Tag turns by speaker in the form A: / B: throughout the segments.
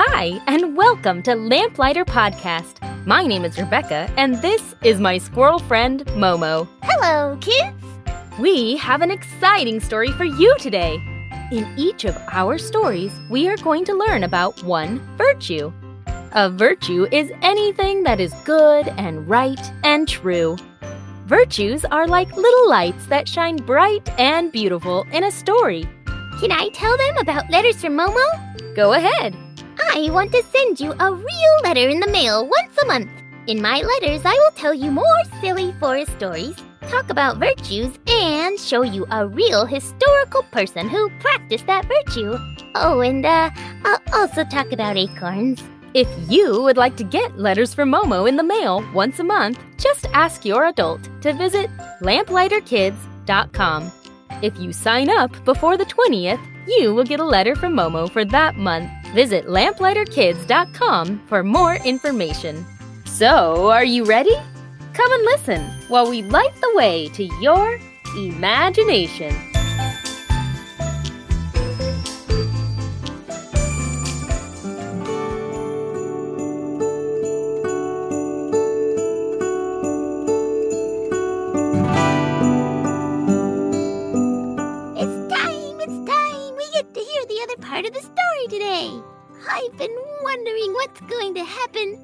A: Hi, and welcome to Lamplighter Podcast. My name is Rebecca, and this is my squirrel friend, Momo.
B: Hello, kids!
A: We have an exciting story for you today. In each of our stories, we are going to learn about one virtue. A virtue is anything that is good and right and true. Virtues are like little lights that shine bright and beautiful in a story.
B: Can I tell them about letters from Momo?
A: Go ahead.
B: I want to send you a real letter in the mail once a month. In my letters, I will tell you more silly forest stories, talk about virtues, and show you a real historical person who practiced that virtue. Oh, and I'll also talk about acorns.
A: If you would like to get letters from Momo in the mail once a month, just ask your adult to visit lamplighterkids.com. If you sign up before the 20th, you will get a letter from Momo for that month. Visit lamplighterkids.com for more information. So, are you ready? Come and listen while we light the way to your imagination.
B: Part of the story today. I've been wondering what's going to happen.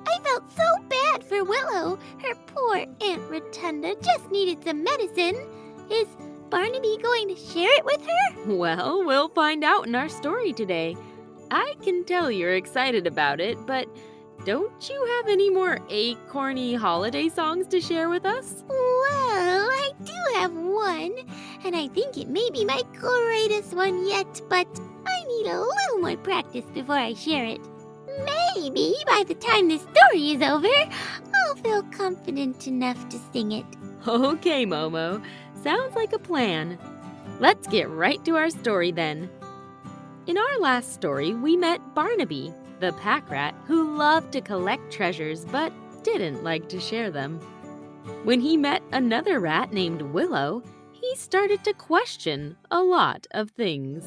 B: I felt so bad for Willow. Her poor Aunt Rotunda just needed some medicine. Is Barnaby going to share it with her?
A: Well, we'll find out in our story today. I can tell you're excited about it, but don't you have any more acorny holiday songs to share with us?
B: Well, I do have one, and I think it may be my greatest one yet, but I need a little more practice before I share it. Maybe by the time this story is over, I'll feel confident enough to sing it.
A: Okay, Momo. Sounds like a plan. Let's get right to our story then. In our last story, we met Barnaby, the Packrat, who loved to collect treasures but didn't like to share them. When he met another rat named Willow, he started to question a lot of things.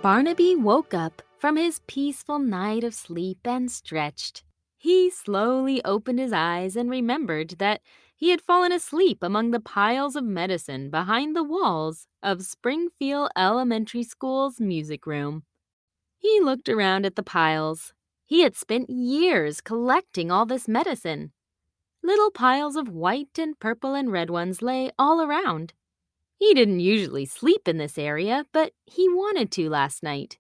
A: Barnaby woke up from his peaceful night of sleep and stretched. He slowly opened his eyes and remembered that he had fallen asleep among the piles of medicine behind the walls of Springfield Elementary School's music room. He looked around at the piles. He had spent years collecting all this medicine. Little piles of white and purple and red ones lay all around. He didn't usually sleep in this area, but he wanted to last night.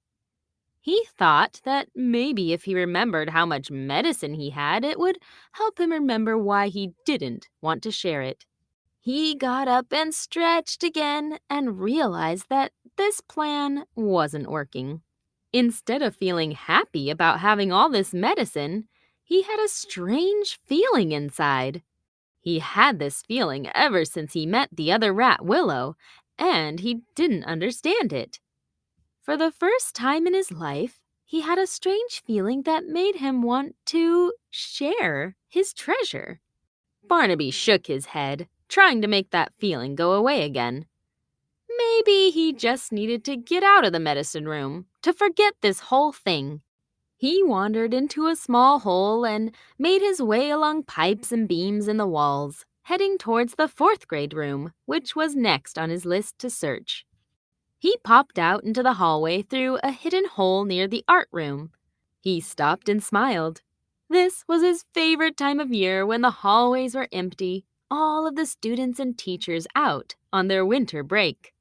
A: He thought that maybe if he remembered how much medicine he had, it would help him remember why he didn't want to share it. He got up and stretched again and realized that this plan wasn't working. Instead of feeling happy about having all this medicine, he had a strange feeling inside. He had this feeling ever since he met the other rat, Willow, and he didn't understand it. For the first time in his life, he had a strange feeling that made him want to share his treasure. Barnaby shook his head, trying to make that feeling go away again. Maybe he just needed to get out of the medicine room, to forget this whole thing. He wandered into a small hole and made his way along pipes and beams in the walls, heading towards the 4th grade room, which was next on his list to search. He popped out into the hallway through a hidden hole near the art room. He stopped and smiled. This was his favorite time of year when the hallways were empty, all of the students and teachers out on their winter break.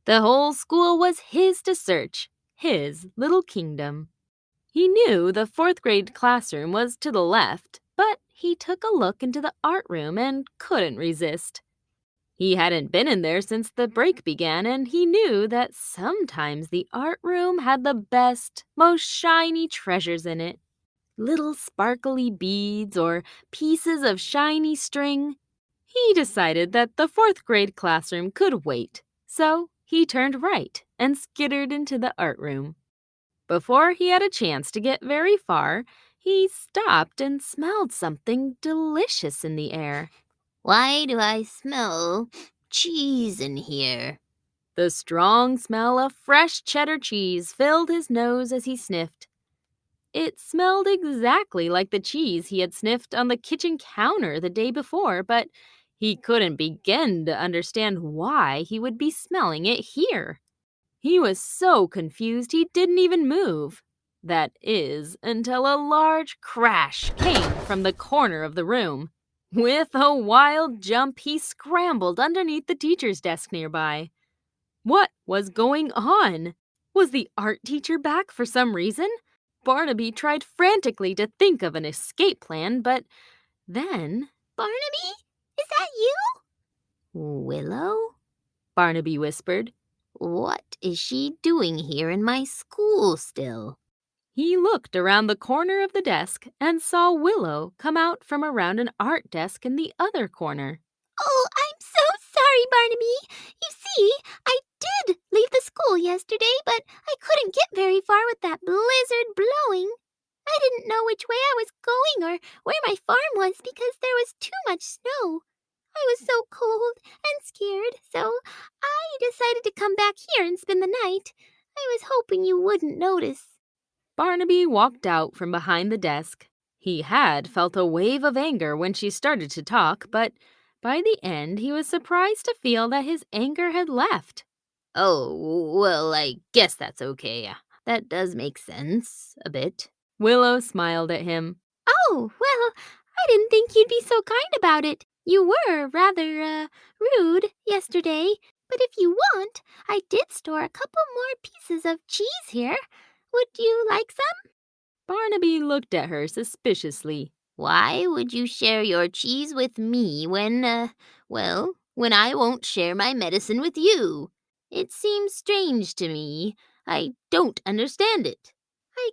A: The whole school was his to search, his little kingdom. He knew the 4th grade classroom was to the left, but he took a look into the art room and couldn't resist. He hadn't been in there since the break began, and he knew that sometimes the art room had the best, most shiny treasures in it. Little sparkly beads or pieces of shiny string. He decided that the 4th grade classroom could wait, so he turned right and skittered into the art room. Before he had a chance to get very far, he stopped and smelled something delicious in the air.
B: Why do I smell cheese in here?
A: The strong smell of fresh cheddar cheese filled his nose as he sniffed. It smelled exactly like the cheese he had sniffed on the kitchen counter the day before, but he couldn't begin to understand why he would be smelling it here. He was so confused he didn't even move. That is, until a large crash came from the corner of the room. With a wild jump, he scrambled underneath the teacher's desk nearby. What was going on? Was the art teacher back for some reason? Barnaby tried frantically to think of an escape plan, but then...
B: Barnaby? Is that you?
A: Willow? Barnaby whispered.
B: What is she doing here in my school still?
A: He looked around the corner of the desk and saw Willow come out from around an art desk in the other corner.
B: Oh, I'm so sorry, Barnaby. You see, I did leave the school yesterday, but I couldn't get very far with that blizzard blowing. I didn't know which way I was going or where my farm was because there was too much snow. I was so cold and scared, so I decided to come back here and spend the night. I was hoping you wouldn't notice.
A: Barnaby walked out from behind the desk. He had felt a wave of anger when she started to talk, but by the end he was surprised to feel that his anger had left.
B: Oh, well, I guess that's okay. That does make sense, a bit.
A: Willow smiled at him.
B: Oh, well, I didn't think you'd be so kind about it. You were rather, rude yesterday. But if you want, I did store a couple more pieces of cheese here. Would you like some?
A: Barnaby looked at her suspiciously.
B: Why would you share your cheese with me when I won't share my medicine with you? It seems strange to me. I don't understand it. I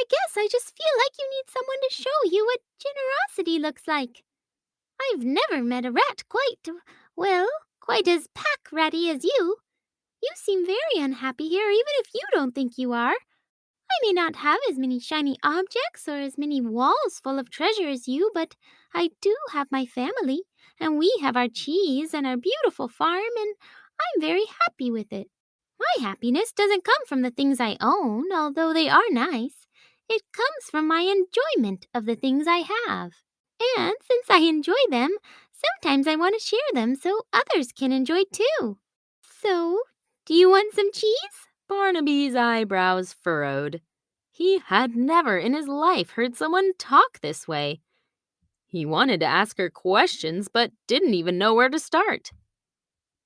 B: guess I just feel like you need someone to show you what generosity looks like. I've never met a rat quite as pack-ratty as you. You seem very unhappy here, even if you don't think you are. I may not have as many shiny objects or as many walls full of treasure as you, but I do have my family, and we have our cheese and our beautiful farm, and I'm very happy with it. My happiness doesn't come from the things I own, although they are nice. It comes from my enjoyment of the things I have. And since I enjoy them, sometimes I want to share them so others can enjoy too. So, do you want some cheese?
A: Barnaby's eyebrows furrowed. He had never in his life heard someone talk this way. He wanted to ask her questions, but didn't even know where to start.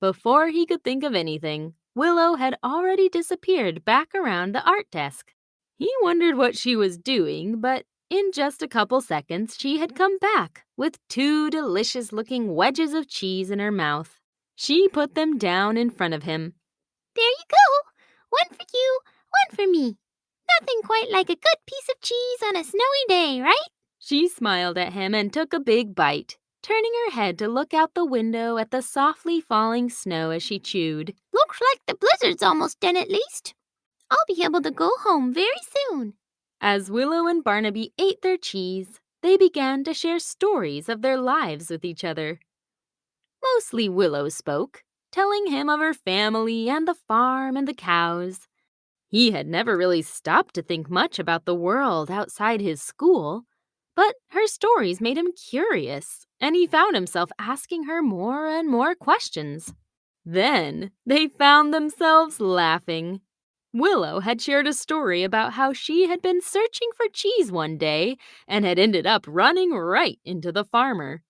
A: Before he could think of anything, Willow had already disappeared back around the art desk. He wondered what she was doing, but in just a couple seconds she had come back with 2 delicious-looking wedges of cheese in her mouth. She put them down in front of him.
B: There you go. One for you, one for me. Nothing quite like a good piece of cheese on a snowy day, right?
A: She smiled at him and took a big bite, turning her head to look out the window at the softly falling snow as she chewed.
B: Looks like the blizzard's almost done at least. I'll be able to go home very soon.
A: As Willow and Barnaby ate their cheese, they began to share stories of their lives with each other. Mostly Willow spoke, telling him of her family and the farm and the cows. He had never really stopped to think much about the world outside his school, but her stories made him curious, and he found himself asking her more and more questions. Then they found themselves laughing. Willow had shared a story about how she had been searching for cheese one day and had ended up running right into the farmer.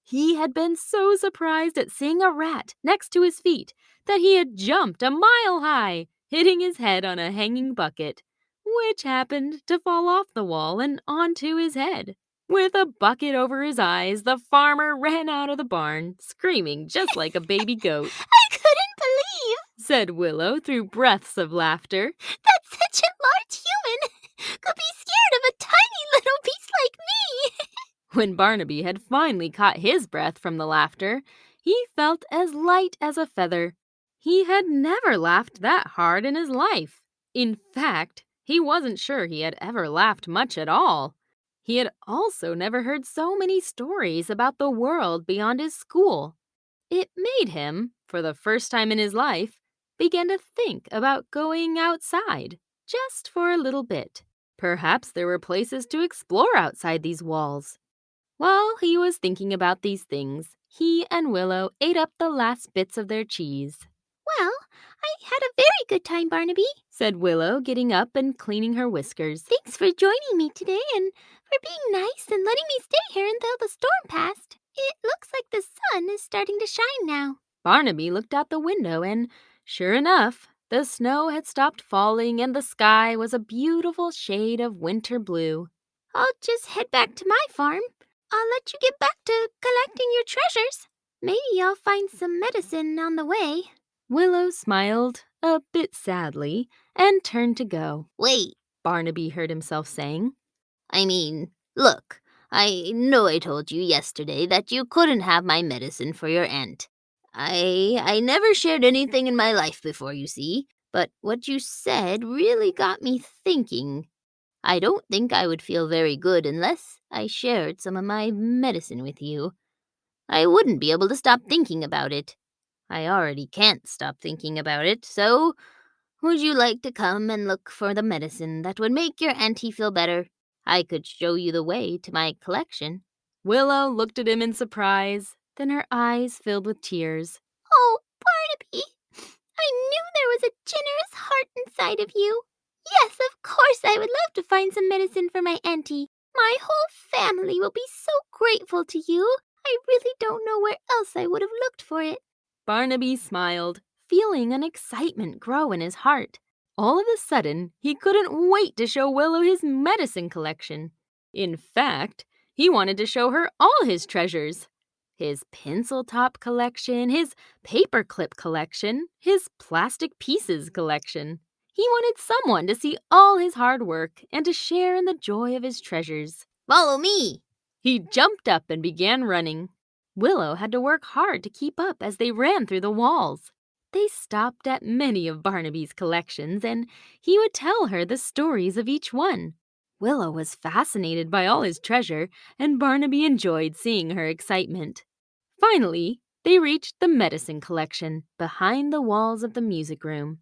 A: He had been so surprised at seeing a rat next to his feet that he had jumped a mile high, hitting his head on a hanging bucket, which happened to fall off the wall and onto his head. With a bucket over his eyes, the farmer ran out of the barn, screaming just like a baby goat.
B: I couldn't believe,
A: said Willow through breaths of laughter,
B: that such a large human could be scared of a tiny little beast like me.
A: When Barnaby had finally caught his breath from the laughter, he felt as light as a feather. He had never laughed that hard in his life. In fact, he wasn't sure he had ever laughed much at all. He had also never heard so many stories about the world beyond his school. It made him, for the first time in his life, begin to think about going outside, just for a little bit. Perhaps there were places to explore outside these walls. While he was thinking about these things, he and Willow ate up the last bits of their cheese.
B: Well, I had a very good time, Barnaby,
A: Said Willow, getting up and cleaning her whiskers.
B: Thanks for joining me today and for being nice and letting me stay here until the storm passed. It looks like the sun is starting to shine now.
A: Barnaby looked out the window and, sure enough, the snow had stopped falling and the sky was a beautiful shade of winter blue.
B: I'll just head back to my farm. I'll let you get back to collecting your treasures. Maybe I'll find some medicine on the way.
A: Willow smiled, a bit sadly, and turned to go.
B: Wait,
A: Barnaby heard himself saying.
B: Look, I know I told you yesterday that you couldn't have my medicine for your aunt. I never shared anything in my life before, you see, but what you said really got me thinking. I don't think I would feel very good unless I shared some of my medicine with you. I wouldn't be able to stop thinking about it. I already can't stop thinking about it, so would you like to come and look for the medicine that would make your auntie feel better? I could show you the way to my collection.
A: Willow looked at him in surprise, then her eyes filled with tears.
B: Oh, Barnaby, I knew there was a generous heart inside of you. Yes, of course I would love to find some medicine for my auntie. My whole family will be so grateful to you. I really don't know where else I would have looked for it.
A: Barnaby smiled, feeling an excitement grow in his heart. All of a sudden, he couldn't wait to show Willow his medicine collection. In fact, he wanted to show her all his treasures. His pencil top collection, his paperclip collection, his plastic pieces collection. He wanted someone to see all his hard work and to share in the joy of his treasures.
B: Follow me!
A: He jumped up and began running. Willow had to work hard to keep up as they ran through the walls. They stopped at many of Barnaby's collections, and he would tell her the stories of each one. Willow was fascinated by all his treasure, and Barnaby enjoyed seeing her excitement. Finally, they reached the medicine collection behind the walls of the music room.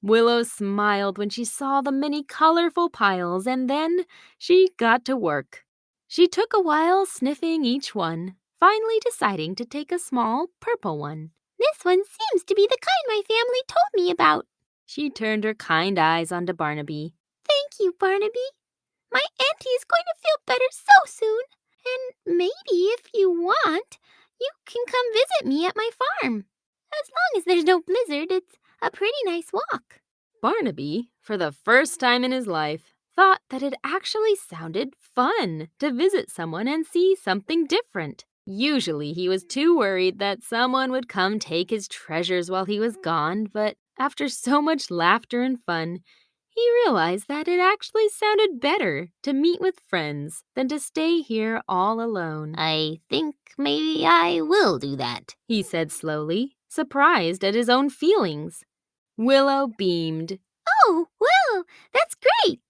A: Willow smiled when she saw the many colorful piles, and then she got to work. She took a while sniffing each one, finally deciding to take a small purple one.
B: This one seems to be the kind my family told me about.
A: She turned her kind eyes onto Barnaby.
B: Thank you, Barnaby. My auntie is going to feel better so soon. And maybe if you want, you can come visit me at my farm. As long as there's no blizzard, it's a pretty nice walk.
A: Barnaby, for the first time in his life, thought that it actually sounded fun to visit someone and see something different. Usually he was too worried that someone would come take his treasures while he was gone, but after so much laughter and fun, he realized that it actually sounded better to meet with friends than to stay here all alone.
B: I think maybe I will do that,
A: he said slowly, surprised at his own feelings. Willow beamed.
B: Oh, well, that's great.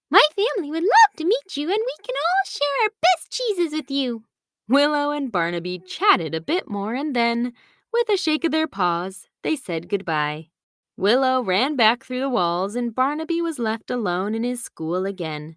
B: My family would love to meet you, and we can all share our best cheeses with you.
A: Willow and Barnaby chatted a bit more, and then, with a shake of their paws, they said goodbye. Willow ran back through the walls, and Barnaby was left alone in his school again.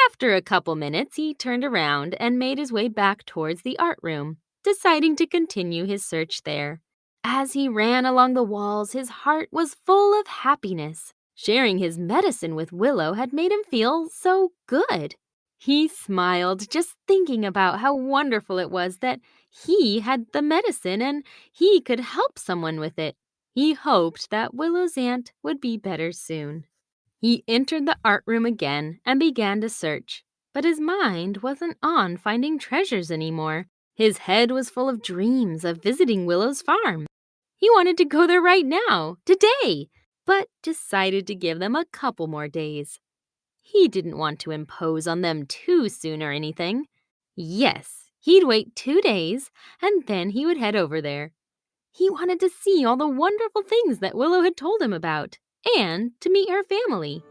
A: After a couple minutes, he turned around and made his way back towards the art room, deciding to continue his search there. As he ran along the walls, his heart was full of happiness. Sharing his medicine with Willow had made him feel so good. He smiled just thinking about how wonderful it was that he had the medicine and he could help someone with it. He hoped that Willow's aunt would be better soon. He entered the art room again and began to search, but his mind wasn't on finding treasures anymore. His head was full of dreams of visiting Willow's farm. He wanted to go there right now, today, but decided to give them a couple more days. He didn't want to impose on them too soon or anything. Yes, he'd wait 2 days, and then he would head over there. He wanted to see all the wonderful things that Willow had told him about, and to meet her family.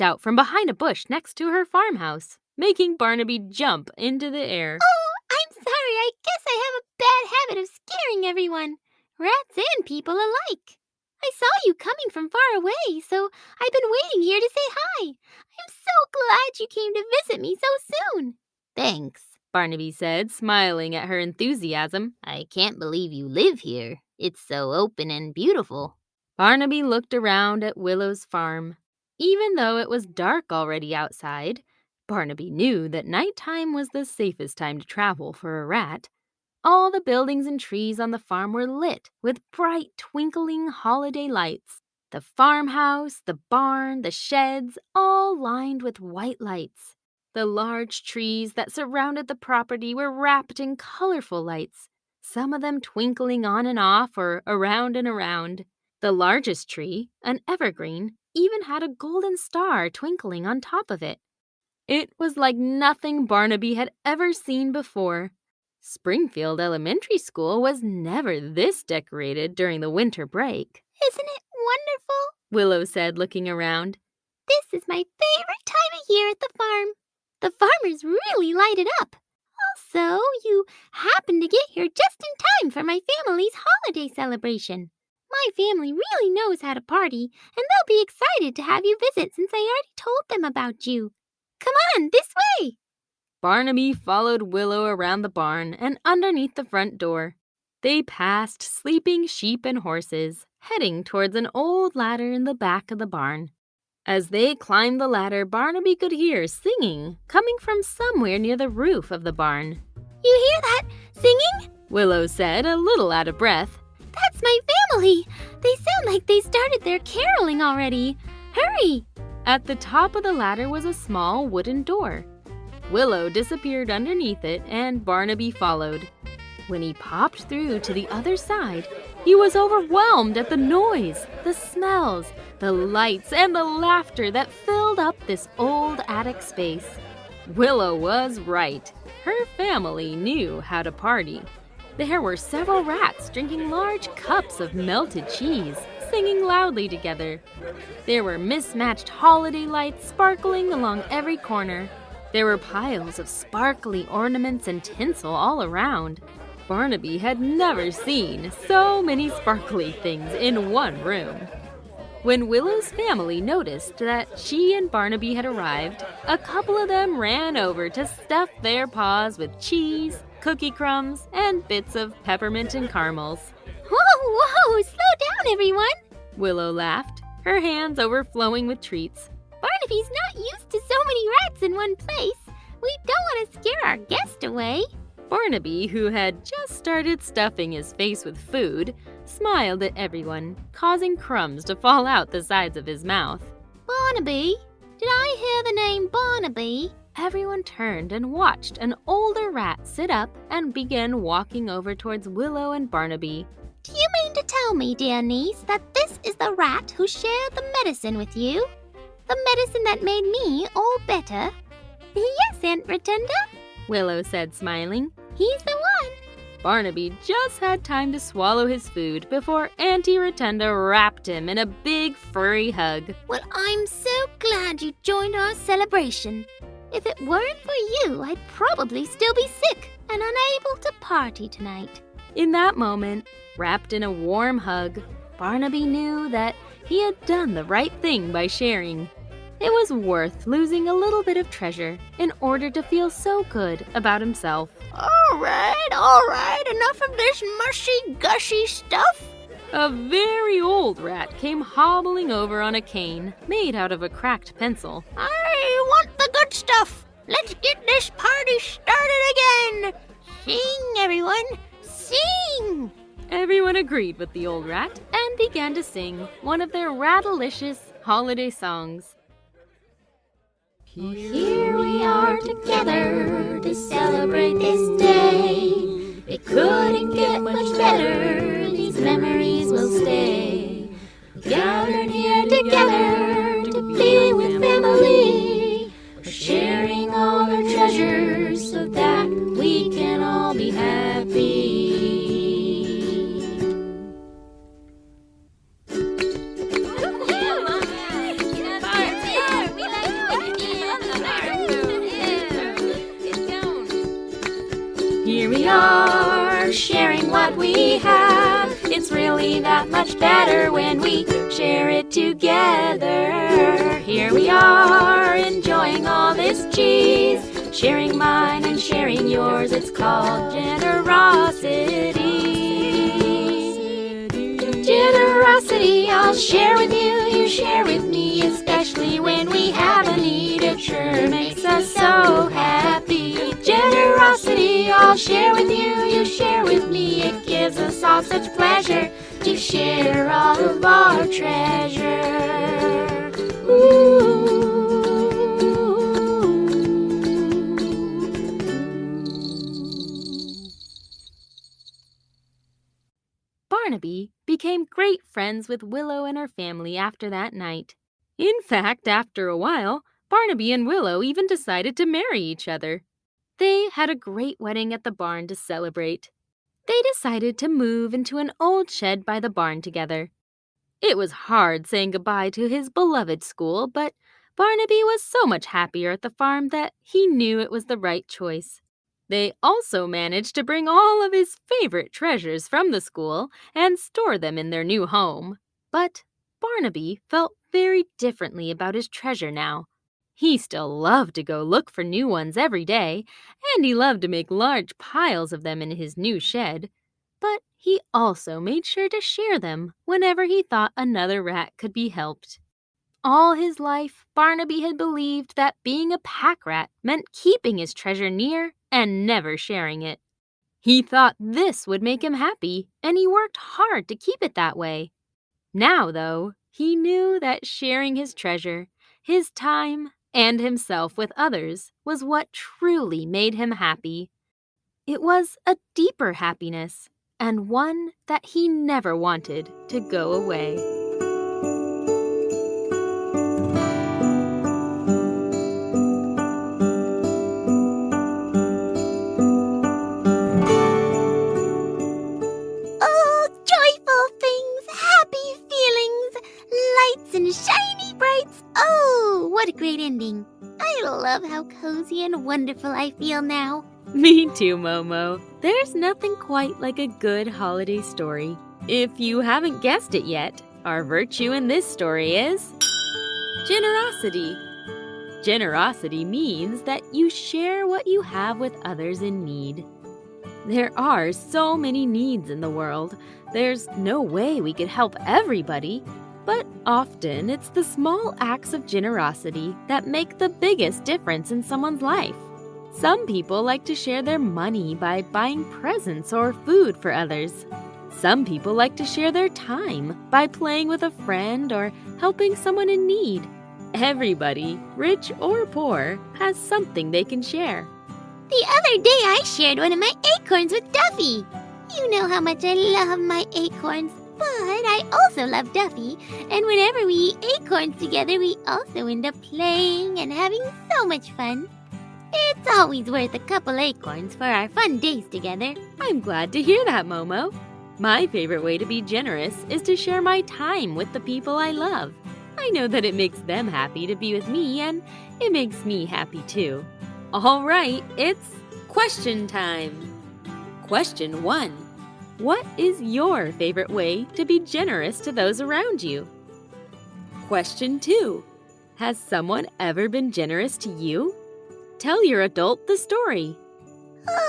A: out from behind a bush next to her farmhouse, making Barnaby jump into the air.
B: Oh, I'm sorry. I guess I have a bad habit of scaring everyone, rats and people alike. I saw you coming from far away, so I've been waiting here to say hi. I'm so glad you came to visit me so soon. Thanks,
A: Barnaby said, smiling at her enthusiasm.
B: I can't believe you live here. It's so open and beautiful.
A: Barnaby looked around at Willow's farm. Even though it was dark already outside, Barnaby knew that nighttime was the safest time to travel for a rat. All the buildings and trees on the farm were lit with bright, twinkling holiday lights. The farmhouse, the barn, the sheds, all lined with white lights. The large trees that surrounded the property were wrapped in colorful lights, some of them twinkling on and off or around and around. The largest tree, an evergreen, even had a golden star twinkling on top of it. It was like nothing Barnaby had ever seen before. Springfield Elementary School was never this decorated during the winter break.
B: Isn't it wonderful?
A: Willow said, looking around.
B: This is my favorite time of year at the farm. The farmers really light it up. Also, you happened to get here just in time for my family's holiday celebration. My family really knows how to party, and they'll be excited to have you visit since I already told them about you. Come on, this way!
A: Barnaby followed Willow around the barn and underneath the front door. They passed sleeping sheep and horses, heading towards an old ladder in the back of the barn. As they climbed the ladder, Barnaby could hear singing coming from somewhere near the roof of the barn.
B: You hear that? Singing?
A: Willow said, a little out of breath.
B: That's my family! They sound like they started their caroling already. Hurry!
A: At the top of the ladder was a small wooden door. Willow disappeared underneath it, and Barnaby followed. When he popped through to the other side, he was overwhelmed at the noise, the smells, the lights, and the laughter that filled up this old attic space. Willow was right. Her family knew how to party. There were several rats drinking large cups of melted cheese, singing loudly together. There were mismatched holiday lights sparkling along every corner. There were piles of sparkly ornaments and tinsel all around. Barnaby had never seen so many sparkly things in one room. When Willow's family noticed that she and Barnaby had arrived, a couple of them ran over to stuff their paws with cheese, cookie crumbs, and bits of peppermint and caramels.
B: Whoa, slow down, everyone!
A: Willow laughed, her hands overflowing with treats.
B: Barnaby's not used to so many rats in one place. We don't want to scare our guest away.
A: Barnaby, who had just started stuffing his face with food, smiled at everyone, causing crumbs to fall out the sides of his mouth.
B: Barnaby? Did I hear the name Barnaby?
A: Everyone turned and watched an older rat sit up and begin walking over towards Willow and Barnaby.
B: Do you mean to tell me, dear niece, that this is the rat who shared the medicine with you? The medicine that made me all better? Yes, Aunt Rotunda,
A: Willow said, smiling.
B: He's the one.
A: Barnaby just had time to swallow his food before Auntie Rotunda wrapped him in a big furry hug.
B: Well, I'm so glad you joined our celebration. If it weren't for you, I'd probably still be sick and unable to party tonight.
A: In that moment, wrapped in a warm hug, Barnaby knew that he had done the right thing by sharing. It was worth losing a little bit of treasure in order to feel so good about himself.
B: All right, enough of this mushy, gushy stuff.
A: A very old rat came hobbling over on a cane made out of a cracked pencil.
B: I want the good stuff. Let's get this party started again. Sing, everyone, sing.
A: Everyone agreed with the old rat and began to sing one of their ratalicious holiday songs.
B: Here we are together to celebrate this day. It couldn't get much better, these memories will stay. We gathered here together to be with family. We're sharing all our treasures so that we can all be happy.
A: we are, sharing what we have. It's really that much better when we share it together. Here we are, enjoying all this cheese, sharing mine and sharing yours. It's called generosity. Generosity, I'll share with you, you share with me, especially when we have a need. It sure makes us so happy. Generosity, I'll share with you, you share with me. It gives us all such pleasure to share all of our treasure. Ooh. Barnaby became great friends with Willow and her family after that night. In fact, after a while, Barnaby and Willow even decided to marry each other. They had a great wedding at the barn to celebrate. They decided to move into an old shed by the barn together. It was hard saying goodbye to his beloved school, but Barnaby was so much happier at the farm that he knew it was the right choice. They also managed to bring all of his favorite treasures from the school and store them in their new home. But Barnaby felt very differently about his treasure now. He still loved to go look for new ones every day, and he loved to make large piles of them in his new shed. But he also made sure to share them whenever he thought another rat could be helped. All his life, Barnaby had believed that being a packrat meant keeping his treasure near and never sharing it. He thought this would make him happy, and he worked hard to keep it that way. Now, though, he knew that sharing his treasure, his time, and himself with others was what truly made him happy. It was a deeper happiness, and one that he never wanted to go away.
B: And shiny brights. Oh, what a great ending. I love how cozy and wonderful I feel now.
A: Me too, Momo. There's nothing quite like a good holiday story. If you haven't guessed it yet, our virtue in this story is generosity. Generosity means that you share what you have with others in need. There are so many needs in the world. There's no way we could help everybody. But often, it's the small acts of generosity that make the biggest difference in someone's life. Some people like to share their money by buying presents or food for others. Some people like to share their time by playing with a friend or helping someone in need. Everybody, rich or poor, has something they can share.
B: The other day, I shared one of my acorns with Duffy. You know how much I love my acorns. But I also love Duffy, and whenever we eat acorns together, we also end up playing and having so much fun. It's always worth a couple acorns for our fun days together.
A: I'm glad to hear that, Momo. My favorite way to be generous is to share my time with the people I love. I know that it makes them happy to be with me, and it makes me happy too. All right, it's question time. Question 1. What is your favorite way to be generous to those around you? Question 2. Has someone ever been generous to you? Tell your adult the story.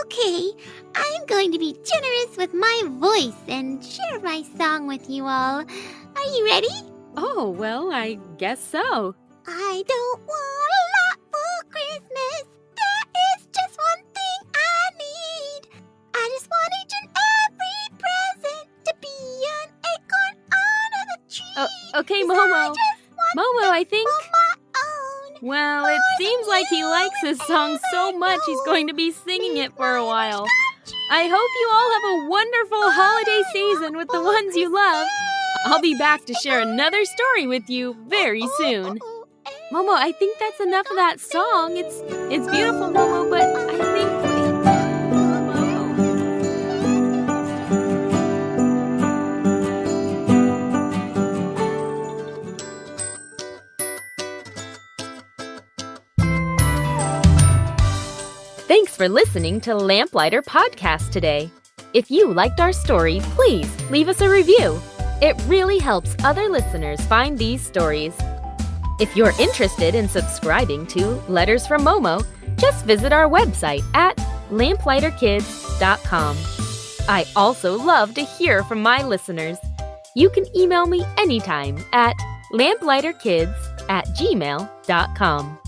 B: Okay, I'm going to be generous with my voice and share my song with you all. Are you ready?
A: Oh, well, I guess so.
B: I don't want a lot for Christmas. There is just one thing I need. I just want each and every present to be an acorn under the tree.
A: Oh, okay, Momo. Momo, I think... Well, it seems like he likes this song so much he's going to be singing it for a while. I hope you all have a wonderful holiday season with the ones you love. I'll be back to share another story with you very soon. Momo, I think that's enough of that song. It's beautiful, Momo, but I think... Thanks for listening to Lamplighter Podcast today. If you liked our story, please leave us a review. It really helps other listeners find these stories. If you're interested in subscribing to Letters from Momo, just visit our website at lamplighterkids.com. I also love to hear from my listeners. You can email me anytime at lamplighterkids@gmail.com.